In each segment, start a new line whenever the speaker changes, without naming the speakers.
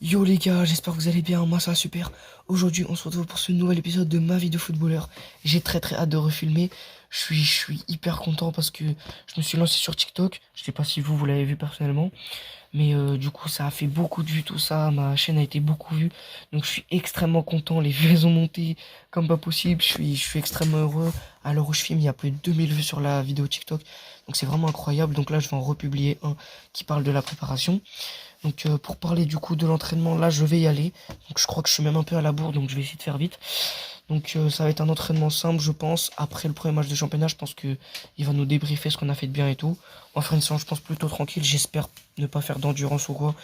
Yo les gars, j'espère que vous allez bien, moi ça va super. Aujourd'hui on se retrouve pour ce nouvel épisode de ma vie de footballeur. J'ai très hâte de refilmer. Je suis hyper content parce que je me suis lancé sur TikTok. Je sais pas si vous l'avez vu personnellement. Mais du coup ça a fait beaucoup de vues tout ça. Ma chaîne a été beaucoup vue. Donc je suis extrêmement content. Les vues elles ont monté comme pas possible. Je suis extrêmement heureux. À l'heure où je filme il y a plus de 2000 vues sur la vidéo TikTok. Donc c'est vraiment incroyable. Donc là je vais en republier un qui parle de la préparation. Donc pour parler du coup de l'entraînement, là je vais y aller. Donc je crois que je suis même un peu à la bourre, donc je vais essayer de faire vite. Donc ça va être un entraînement simple, je pense. Après le premier match de championnat, je pense que il va nous débriefer ce qu'on a fait de bien et tout. On va faire une séance, je pense, plutôt tranquille. J'espère ne pas faire d'endurance ou quoi.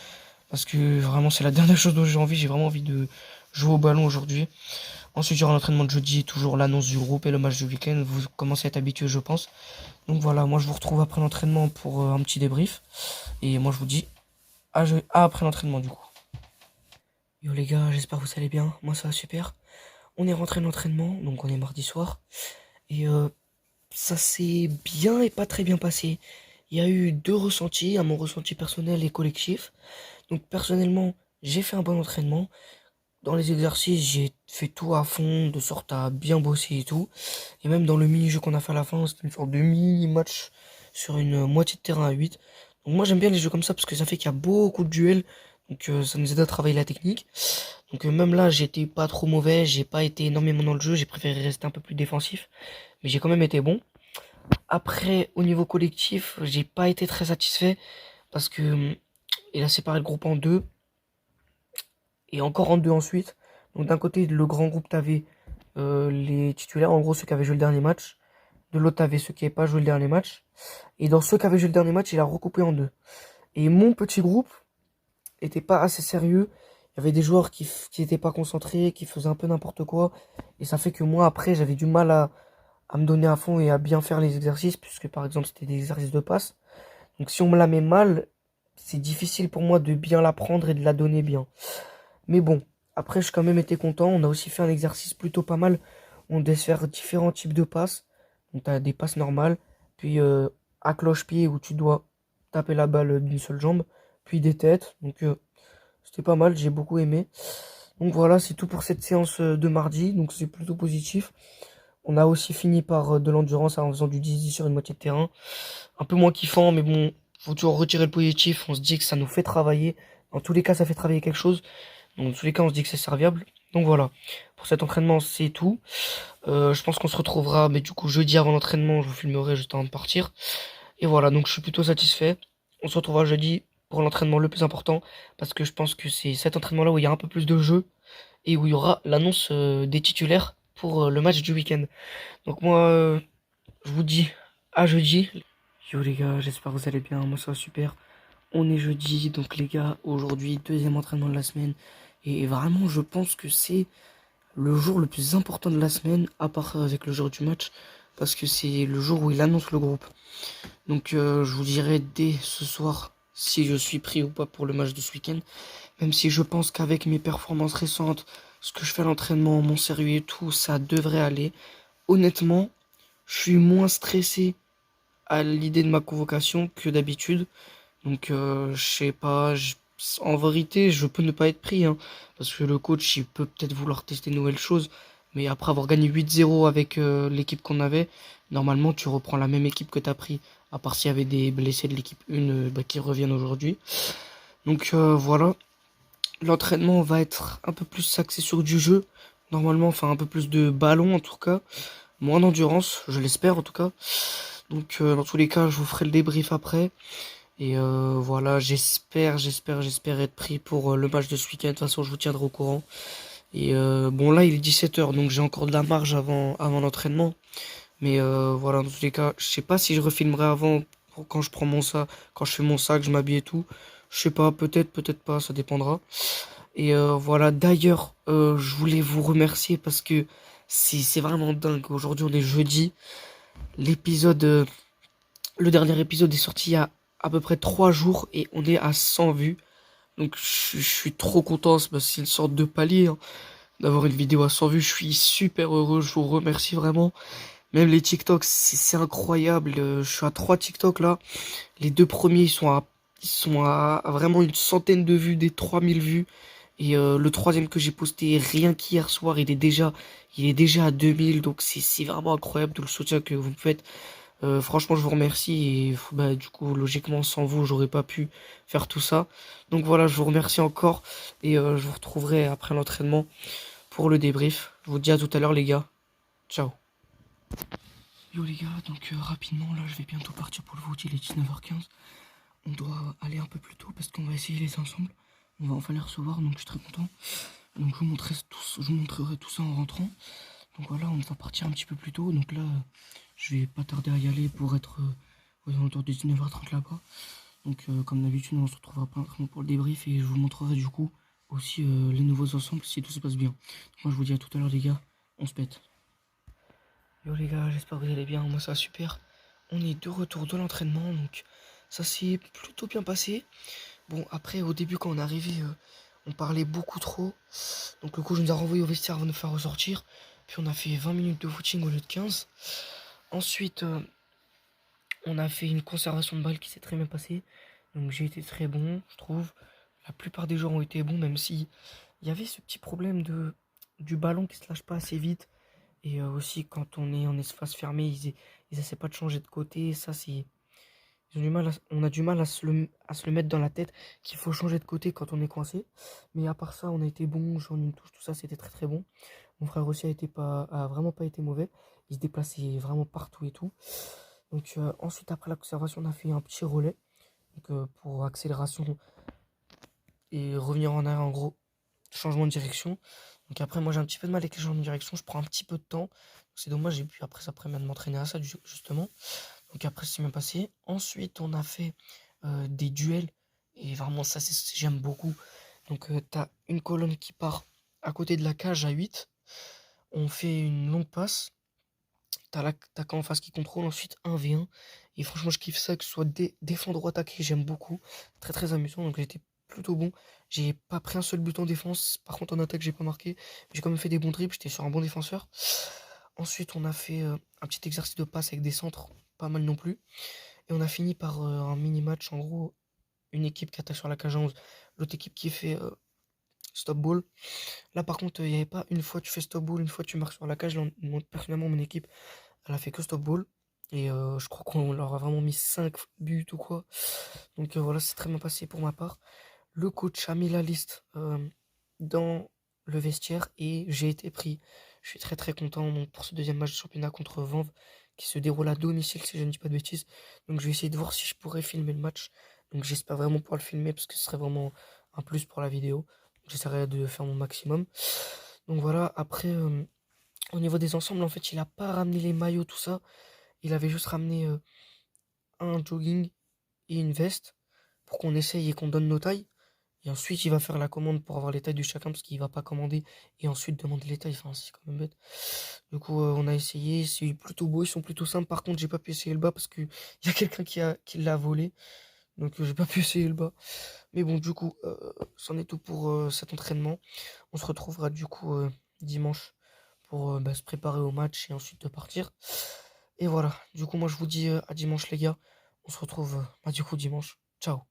Parce que vraiment c'est la dernière chose dont j'ai envie. J'ai vraiment envie de jouer au ballon aujourd'hui. Ensuite il y aura l'entraînement de jeudi, toujours l'annonce du groupe et le match du week-end. Vous commencez à être habitués je pense. Donc voilà, moi je vous retrouve après l'entraînement pour un petit débrief. Et moi je vous dis après l'entraînement du coup. Yo les gars, j'espère que vous allez bien. Moi ça va super. On est rentré de l'entraînement, donc on est mardi soir. Et ça s'est bien et pas très bien passé. Il y a eu deux ressentis, à mon ressenti personnel et collectif. Donc personnellement, j'ai fait un bon entraînement. Dans les exercices, j'ai fait tout à fond, de sorte à bien bosser et tout. Et même dans le mini-jeu qu'on a fait à la fin, c'était une sorte de mini-match sur une moitié de terrain à 8. Donc moi j'aime bien les jeux comme ça parce que ça fait qu'il y a beaucoup de duels. Donc ça nous aide à travailler la technique. Donc même là, j'étais pas trop mauvais, j'ai pas été énormément dans le jeu, j'ai préféré rester un peu plus défensif. Mais j'ai quand même été bon. Après, au niveau collectif, j'ai pas été très satisfait parce que il a séparé le groupe en deux et encore en deux ensuite. Donc d'un côté, le grand groupe, t'avais les titulaires, en gros ceux qui avaient joué le dernier match. De l'autre, t'avais ceux qui n'avaient pas joué le dernier match. Et dans ceux qui avaient joué le dernier match, il a recoupé en deux. Et mon petit groupe était pas assez sérieux. Il y avait des joueurs qui étaient pas concentrés, qui faisaient un peu n'importe quoi. Et ça fait que moi, après, j'avais du mal à me donner à fond et à bien faire les exercices, puisque par exemple, c'était des exercices de passe. Donc si on me la met mal, c'est difficile pour moi de bien la prendre et de la donner bien. Mais bon, après, j'ai quand même été content. On a aussi fait un exercice plutôt pas mal. On devait se faire différents types de passes. Donc, tu as des passes normales, puis à cloche-pied où tu dois taper la balle d'une seule jambe, puis des têtes. Donc, c'était pas mal, j'ai beaucoup aimé. Donc voilà, c'est tout pour cette séance de mardi. Donc, c'est plutôt positif. On a aussi fini par de l'endurance en faisant du 10-10 sur une moitié de terrain. Un peu moins kiffant, mais bon, faut toujours retirer le positif. On se dit que ça nous fait travailler. Dans tous les cas, ça fait travailler quelque chose. Donc, dans tous les cas, on se dit que c'est serviable. Donc voilà, pour cet entraînement, c'est tout. Je pense qu'on se retrouvera, mais du coup, jeudi avant l'entraînement, je vous filmerai juste avant de partir. Et voilà, donc je suis plutôt satisfait. On se retrouvera jeudi pour l'entraînement le plus important, parce que je pense que c'est cet entraînement-là où il y a un peu plus de jeu et où il y aura l'annonce des titulaires pour le match du week-end. Donc moi, je vous dis à jeudi. Yo les gars, j'espère que vous allez bien, moi ça va super. On est jeudi, donc les gars, aujourd'hui, deuxième entraînement de la semaine. Et vraiment, je pense que c'est le jour le plus important de la semaine, à part avec le jour du match, parce que c'est le jour où il annonce le groupe. Donc je vous dirai dès ce soir si je suis pris ou pas pour le match de ce week-end. Même si je pense qu'avec mes performances récentes, ce que je fais à l'entraînement, mon sérieux et tout, ça devrait aller. Honnêtement, je suis moins stressé à l'idée de ma convocation que d'habitude. Donc, je sais pas, en vérité, je peux ne pas être pris, hein, parce que le coach, il peut peut-être vouloir tester de nouvelles choses, mais après avoir gagné 8-0 avec l'équipe qu'on avait, normalement, tu reprends la même équipe que tu as pris, à part s'il y avait des blessés de l'équipe 1 bah, qui reviennent aujourd'hui. Donc, voilà, l'entraînement va être un peu plus axé sur du jeu, normalement, enfin, un peu plus de ballon en tout cas, moins d'endurance, je l'espère en tout cas. Donc, dans tous les cas, je vous ferai le débrief après. Et voilà, j'espère être pris pour le match de ce week-end. De toute façon, je vous tiendrai au courant. Et bon, là, il est 17 h, donc j'ai encore de la marge avant l'entraînement. Mais voilà, dans tous les cas, je sais pas si je refilmerai avant, quand je prends mon sac, quand je fais mon sac, je m'habille et tout. Je sais pas, peut-être pas, ça dépendra. Et voilà, d'ailleurs, je voulais vous remercier parce que c'est vraiment dingue. Aujourd'hui, on est jeudi. L'épisode, le dernier épisode est sorti il y a à peu près 3 jours et on est à 100 vues. Donc je suis trop content, c'est une sorte de palier, hein, d'avoir une vidéo à 100 vues. Je suis super heureux, je vous remercie vraiment. Même les TikToks, c'est incroyable. Je suis à 3 TikTok là. Les deux premiers, ils sont à Ils sont à vraiment une centaine de vues, des 3000 vues. Et le troisième que j'ai posté rien qu'hier soir, il est déjà à 2000. Donc c'est vraiment incroyable tout le soutien que vous me faites. Franchement, je vous remercie. Et bah, du coup, logiquement, sans vous, j'aurais pas pu faire tout ça. Donc voilà, je vous remercie encore. Et je vous retrouverai après l'entraînement pour le débrief. Je vous dis à tout à l'heure, les gars. Ciao. Yo les gars, donc rapidement, là, je vais bientôt partir pour le vote. Il est 19h15. On doit aller un peu plus tôt parce qu'on va essayer les ensembles. On va enfin les recevoir, donc je suis très content. Donc je vous montrerai tout ça en rentrant. Donc voilà, on va partir un petit peu plus tôt. Donc là, je vais pas tarder à y aller pour être aux alentours de 19h30 là-bas. Donc comme d'habitude, on se retrouvera pas pour le débrief et je vous montrerai du coup aussi les nouveaux ensembles si tout se passe bien. Donc moi je vous dis à tout à l'heure les gars, on se pète. Yo les gars, j'espère que vous allez bien, moi ça va super. On est de retour de l'entraînement, donc ça s'est plutôt bien passé. Bon après au début quand on est arrivé, on parlait beaucoup trop. Donc le coach nous a renvoyé au vestiaire avant de nous faire ressortir. Puis on a fait 20 minutes de footing au lieu de 15. Ensuite, on a fait une conservation de balle qui s'est très bien passée. Donc j'ai été très bon, je trouve. La plupart des joueurs ont été bons, même si il y avait ce petit problème du ballon qui se lâche pas assez vite. Et aussi quand on est en espace fermé, ils essaient pas de changer de côté. Ça c'est. On a du mal à se le mettre dans la tête qu'il faut changer de côté quand on est coincé. Mais à part ça, on a été bon, sur une touche, tout ça, c'était très très bon. Mon frère aussi a vraiment pas été mauvais. Il se déplaçait vraiment partout et tout. Donc ensuite, après la conservation, on a fait un petit relais. Donc pour accélération et revenir en arrière, en gros, changement de direction. Donc après, moi j'ai un petit peu de mal avec les changements de direction. Je prends un petit peu de temps. C'est dommage, j'ai pu après ça après de m'entraîner à ça justement. Donc après, c'est bien passé. Ensuite, on a fait des duels. Et vraiment, ça, j'aime beaucoup. Donc, tu as une colonne qui part à côté de la cage à 8. On fait une longue passe. T'as l'attaquant en face qui contrôle. Ensuite, 1v1. Et franchement, je kiffe ça, que ce soit défendre ou attaquer. J'aime beaucoup. Très, très amusant. Donc, j'étais plutôt bon. J'ai pas pris un seul but en défense. Par contre, en attaque, j'ai pas marqué. J'ai quand même fait des bons dribbles. J'étais sur un bon défenseur. Ensuite, on a fait un petit exercice de passe avec des centres. Pas mal non plus. Et on a fini par un mini-match, en gros, une équipe qui attaque sur la cage à 11, l'autre équipe qui fait stop ball. Là, par contre, il n'y avait pas une fois tu fais stop ball, une fois tu marques sur la cage. Là, moi, personnellement, mon équipe, elle a fait que stop ball. Et je crois qu'on leur a vraiment mis 5 buts ou quoi. Donc voilà, c'est très bien passé pour ma part. Le coach a mis la liste dans le vestiaire et j'ai été pris. Je suis très très content donc, pour ce deuxième match de championnat contre Vanves qui se déroule à domicile si je ne dis pas de bêtises. Donc je vais essayer de voir si je pourrais filmer le match. Donc j'espère vraiment pouvoir le filmer parce que ce serait vraiment un plus pour la vidéo. J'essaierai de faire mon maximum. Donc voilà, après au niveau des ensembles, en fait, il a pas ramené les maillots, tout ça. Il avait juste ramené un jogging et une veste pour qu'on essaye et qu'on donne nos tailles. Et ensuite, il va faire la commande pour avoir les tailles de chacun parce qu'il va pas commander et ensuite demander les tailles. Enfin, c'est quand même bête. Du coup, on a essayé. C'est plutôt beau. Ils sont plutôt simples. Par contre, j'ai pas pu essayer le bas parce que il y a quelqu'un qui l'a volé. Donc, j'ai pas pu essayer le bas. Mais bon, du coup, c'en est tout pour cet entraînement. On se retrouvera du coup dimanche pour bah, se préparer au match et ensuite de partir. Et voilà. Du coup, moi, je vous dis à dimanche, les gars. On se retrouve bah, du coup dimanche. Ciao.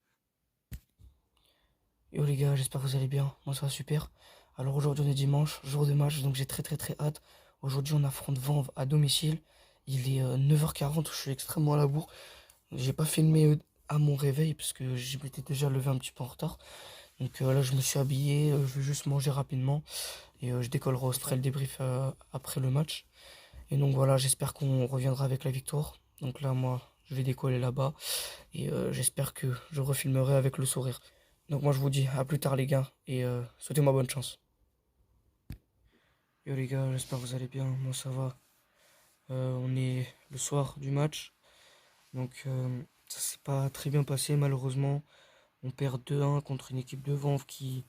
Yo les gars, j'espère que vous allez bien. Moi ça va super. Alors aujourd'hui on est dimanche, jour de match, donc j'ai très très très hâte. Aujourd'hui on affronte Vanves à domicile. Il est 9h40, je suis extrêmement à la bourre. J'ai pas filmé à mon réveil parce que je m'étais déjà levé un petit peu en retard. Donc là je me suis habillé, je vais juste manger rapidement. Et je décollerai au Strel débrief après le match. Et donc voilà, j'espère qu'on reviendra avec la victoire. Donc là moi je vais décoller là-bas. Et j'espère que je refilmerai avec le sourire. Donc moi je vous dis à plus tard les gars et souhaitez-moi bonne chance. Yo les gars, j'espère que vous allez bien, moi ça va. On est le soir du match, donc ça s'est pas très bien passé malheureusement. On perd 2-1 contre une équipe de Vanves qui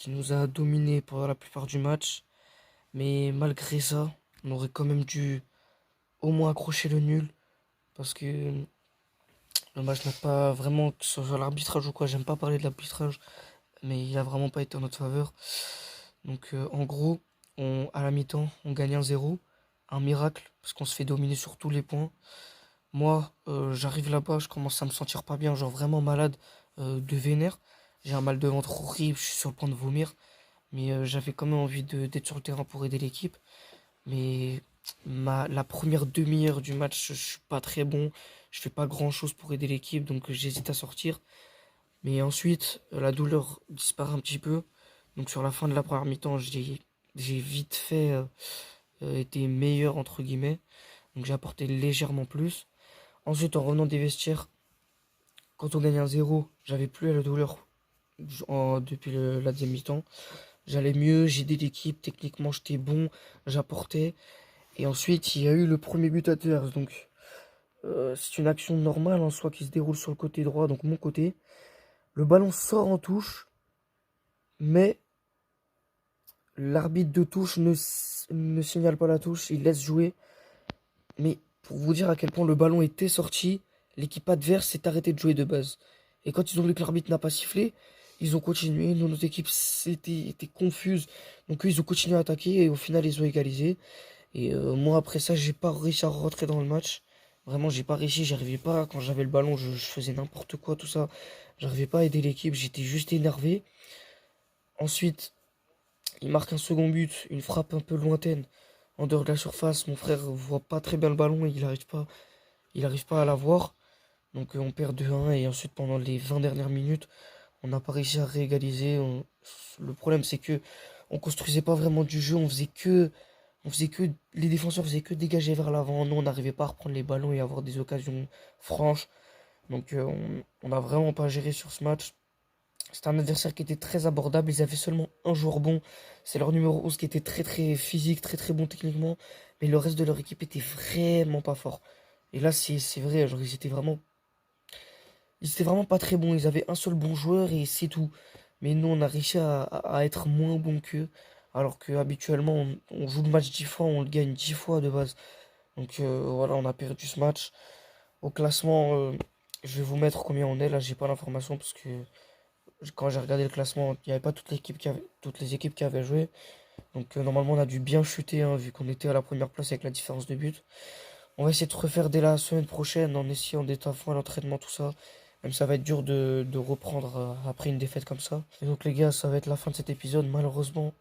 nous a dominé pendant la plupart du match. Mais malgré ça, on aurait quand même dû au moins accrocher le nul parce que le match n'a pas vraiment, que ce soit l'arbitrage ou quoi, j'aime pas parler de l'arbitrage, mais il a vraiment pas été en notre faveur. Donc en gros, à la mi-temps, on gagne 1-0, un miracle, parce qu'on se fait dominer sur tous les points. Moi, j'arrive là-bas, je commence à me sentir pas bien, genre vraiment malade de vénère. J'ai un mal de ventre horrible, je suis sur le point de vomir. Mais j'avais quand même envie d'être sur le terrain pour aider l'équipe. Mais la première demi-heure du match, je suis pas très bon. Je fais pas grand-chose pour aider l'équipe, donc j'hésite à sortir. Mais ensuite, la douleur disparaît un petit peu. Donc sur la fin de la première mi-temps, j'ai vite fait été meilleur entre guillemets. Donc j'ai apporté légèrement plus. Ensuite, en revenant des vestiaires, quand on gagne 1-0, j'avais plus la douleur depuis la deuxième mi-temps. J'allais mieux, j'ai aidé l'équipe, techniquement j'étais bon, j'apportais. Et ensuite, il y a eu le premier but adverse. Donc c'est une action normale en soi qui se déroule sur le côté droit, donc mon côté. Le ballon sort en touche, mais l'arbitre de touche ne signale pas la touche, il laisse jouer. Mais pour vous dire à quel point le ballon était sorti, l'équipe adverse s'est arrêtée de jouer de base. Et quand ils ont vu que l'arbitre n'a pas sifflé, ils ont continué. Nous, notre équipe était confuse. Donc eux, ils ont continué à attaquer et au final, ils ont égalisé. Et moi, après ça, j'ai pas réussi à rentrer dans le match. Vraiment, j'ai pas réussi. J'arrivais pas. Quand j'avais le ballon, je faisais n'importe quoi, tout ça. J'arrivais pas à aider l'équipe. J'étais juste énervé. Ensuite, il marque un second but, une frappe un peu lointaine, en dehors de la surface. Mon frère voit pas très bien le ballon et il arrive pas à l'avoir. Donc on perd 2-1 et ensuite pendant les 20 dernières minutes, on n'a pas réussi à réégaliser. Le problème c'est que on construisait pas vraiment du jeu, les défenseurs faisaient que dégager vers l'avant. Nous on n'arrivait pas à reprendre les ballons et avoir des occasions franches. Donc on n'a vraiment pas géré sur ce match. C'était un adversaire qui était très abordable. Ils avaient seulement un joueur bon. C'est leur numéro 11 qui était très très physique, très très bon techniquement. Mais le reste de leur équipe était vraiment pas fort. Et là, c'est vrai, genre, ils étaient vraiment pas très bons. Ils avaient un seul bon joueur et c'est tout. Mais nous, on a réussi à être moins bons qu'eux. Alors que habituellement, on joue le match 10 fois, on le gagne 10 fois de base. Donc voilà, on a perdu ce match. Au classement, je vais vous mettre combien on est. Là, j'ai pas l'information parce que quand j'ai regardé le classement, il n'y avait pas toutes les équipes qui avaient joué. Donc normalement, on a dû bien chuter hein, vu qu'on était à la première place avec la différence de but. On va essayer de refaire dès la semaine prochaine en essayant d'être à fond à l'entraînement, tout ça. Même ça va être dur de reprendre après une défaite comme ça. Et donc les gars, ça va être la fin de cet épisode. Malheureusement,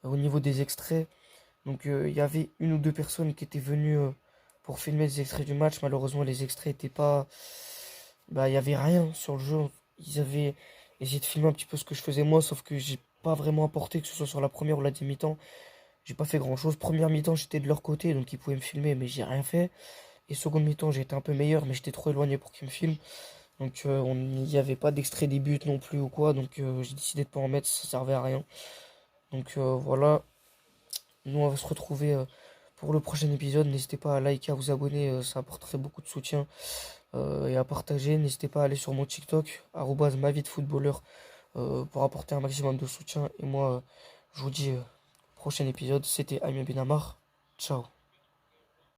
au niveau des extraits, donc il y avait une ou deux personnes qui étaient venues pour filmer les extraits du match. Malheureusement, les extraits étaient pas... Bah, il y avait rien sur le jeu. Ils avaient essayé de filmer un petit peu ce que je faisais moi, sauf que j'ai pas vraiment apporté, que ce soit sur la première ou la deuxième mi-temps. J'ai pas fait grand-chose. Première mi-temps, j'étais de leur côté, donc ils pouvaient me filmer, mais j'ai rien fait. Et seconde mi-temps, j'ai été un peu meilleur, mais j'étais trop éloigné pour qu'ils me filment. Donc il n'y avait pas d'extrait des buts non plus ou quoi, donc j'ai décidé de pas en mettre, ça servait à rien. Donc voilà, nous on va se retrouver pour le prochain épisode. N'hésitez pas à liker, à vous abonner, ça apporterait beaucoup de soutien et à partager. N'hésitez pas à aller sur mon TikTok, @mavidfootballeur, pour apporter un maximum de soutien. Et moi, je vous dis prochain épisode, c'était Amir Benamar. Ciao.